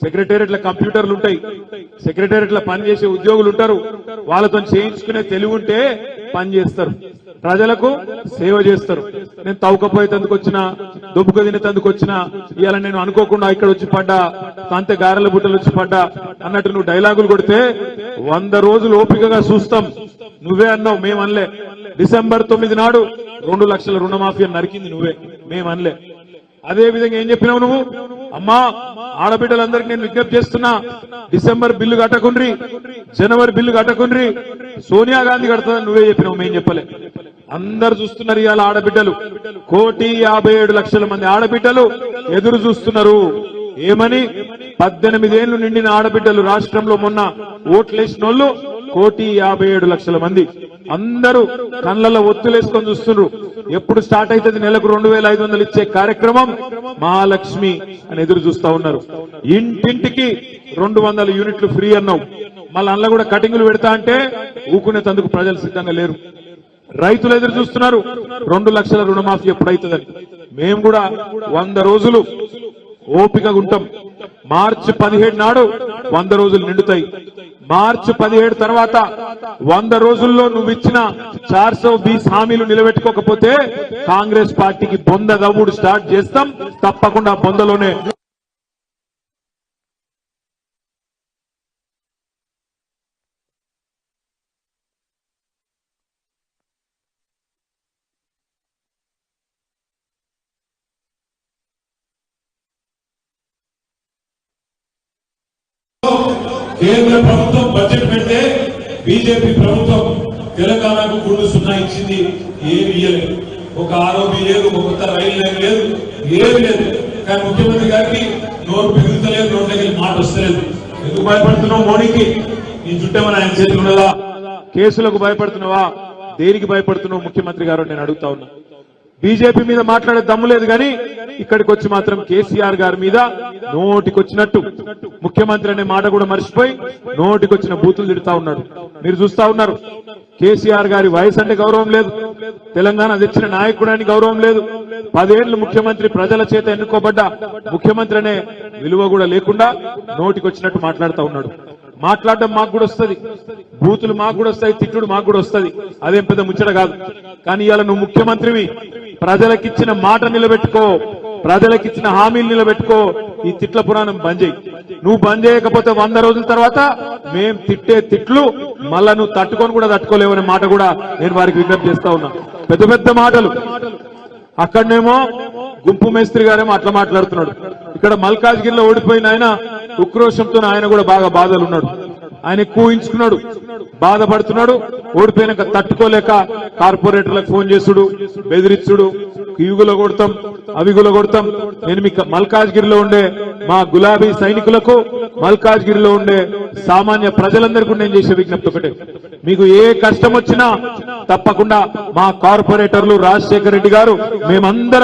సెక్రటేరియట్ల కంప్యూటర్లు ఉంటాయి, సెక్రటేరియట్ల పనిచేసే ఉద్యోగులు ఉంటారు. వాళ్ళతో చేయించుకునే తెలివి ఉంటే పని చేస్తారు, ప్రజలకు సేవ చేస్తారు. నేను తవ్వకపోయేందుకు వచ్చిన, దుబ్బుకు తినేందుకు వచ్చిన, ఇవాళ నేను అనుకోకుండా ఇక్కడ వచ్చి పడ్డా, కాంతే గారెల బుట్టలు వచ్చి పడ్డా అన్నట్టు నువ్వు డైలాగులు కొడితే 100 రోజులు ఓపికగా చూస్తాం. నువ్వే అన్నావు, మేమనలే. డిసెంబర్ 9 నాడు 2 లక్షల రుణమాఫీ అని నరికింది నువ్వే, మేమనలే. అదే విధంగా ఏం చెప్పినావు నువ్వు? అమ్మా, ఆడబిడ్డలందరికీ నేను విజ్ఞప్తి చేస్తున్నా, డిసెంబర్ బిల్లు కట్టకుండ్రి, జనవరి బిల్లు కట్టకుండ్రి, సోనియా గాంధీ కడుతుందని నువ్వే చెప్పినావు, మేం చెప్పలే. అందరు చూస్తున్నారు ఇవాళ ఆడబిడ్డలు, 1,57,00,000 మంది ఆడబిడ్డలు ఎదురు చూస్తున్నారు. ఏమని? 18 ఏళ్లు నిండిన ఆడబిడ్డలు రాష్ట్రంలో మొన్న ఓట్లేసిన వాళ్ళు 1,57,00,000 మంది అందరూ కళ్ళల్లో ఒత్తులేసుకొని చూస్తున్నారు. ఎప్పుడు స్టార్ట్ అవుతుంది నెలకు 2,500 ఇచ్చే కార్యక్రమం మహాలక్ష్మి అని ఎదురు చూస్తా ఉన్నారు. ఇంటింటికి 200 యూనిట్లు ఫ్రీ అన్నావు, మళ్ళీ అందులో కూడా కటింగులు పెడతా అంటే ఊకునేందుకు ప్రజలు సిద్ధంగా లేరు. రైతులు ఎదురు చూస్తున్నారు 2 లక్షల రుణమాఫీ ఎప్పుడైతుందని. మేము కూడా 100 రోజులు ఓపికగా ఉంటాం. మార్చి 17 నాడు 100 రోజులు నిండుతాయి. మార్చి 17 తర్వాత 100 రోజుల్లో నువ్వు ఇచ్చిన 420 హామీలు నిలబెట్టుకోకపోతే కాంగ్రెస్ పార్టీకి బొంద దవ్వుడు స్టార్ట్ చేస్తాం. తప్పకుండా బొందలోనే కేంద్ర ప్రభుత్వం బడ్జెట్ పెడితే బీజేపీ ప్రభుత్వం తెలంగాణకు గుండు 0 ఇచ్చింది. ఏమి ఇయ్యలేదు, ఒక ఆరోపి లేదు, ఒక కొత్త రైలు లైన్ లేదు, ఏమి లేదు. కానీ ముఖ్యమంత్రి గారికి నోరు పెరుగుతలేదు, నోటి దగ్గర మాట వస్తలేదు. ఎందుకు భయపడుతున్నావు? మోడీకి నీ చుట్టేమని ఆయన చేతులు ఉన్నదా? కేసులకు భయపడుతున్నావా? దేనికి భయపడుతున్నావు ముఖ్యమంత్రి గారు నేను అడుగుతా ఉన్నా. బీజేపీ మీద మాట్లాడే దమ్ము లేదు కానీ ఇక్కడికి వచ్చి మాత్రం కేసీఆర్ గారి మీద నోటికొచ్చినట్టు ముఖ్యమంత్రి అనే మాట కూడా మర్చిపోయి నోటికొచ్చిన బూతులు తిడతా ఉన్నాడు. మీరు చూస్తా ఉన్నారు. కేసీఆర్ గారి వయసు అంటే గౌరవం లేదు, తెలంగాణ తెచ్చిన నాయకుడానికి గౌరవం లేదు. 10 ఏళ్లు ముఖ్యమంత్రి, ప్రజల చేత ఎన్నుకోబడ్డ ముఖ్యమంత్రి అనే విలువ కూడా లేకుండా నోటికొచ్చినట్టు మాట్లాడుతూ ఉన్నాడు. మాట్లాడడం మాకు కూడా వస్తుంది, బూతులు మాకు కూడా వస్తాయి, తిట్టుడు మాకు కూడా వస్తుంది. అదేం పెద్ద ముచ్చట కాదు. కానీ ఇవాళ నువ్వు ముఖ్యమంత్రివి, ప్రజలకిచ్చిన మాట నిలబెట్టుకో, ప్రజలకిచ్చిన హామీలు నిలబెట్టుకో. ఈ తిట్ల పురాణం బంద్ చేయి. నువ్వు బంద్ చేయకపోతే 100 రోజుల తర్వాత మేం తిట్టే తిట్లు మళ్ళా నువ్వు తట్టుకొని కూడా తట్టుకోలేవనే మాట కూడా నేను వారికి విజ్ఞప్తి చేస్తా ఉన్నా. పెద్ద పెద్ద మాటలు. అక్కడనేమో గుంపు మేస్త్రి గారేమో అట్లా మాట్లాడుతున్నాడు. ఇక్కడ మల్కాజ్గిరిలో ఓడిపోయిన ఆయన ఉక్రోషంతో ఆయన కూడా బాగా బాధలు ఉన్నాడు. ఆయన కూయించుకున్నాడు, బాధపడుతున్నాడు. ఓడిపోయినాక తట్టుకోలేక కార్పొరేటర్లకు ఫోన్ చేసుడు, బెదిరించుడు, ఇవిగులో కొడతాం, అవిగులో కొడతాం. నేను మీకు మల్కాజ్గిరిలో ఉండే మా గులాబీ సైనికులకు, మల్కాజ్గిరిలో ఉండే సామాన్య ప్రజలందరికీ నేను చేసే విజ్ఞప్తి ఒకటే, మీకు ఏ కష్టం వచ్చినా తప్పకుండా మా కార్పొరేటర్లు రాజశేఖర రెడ్డి గారు మేమందరం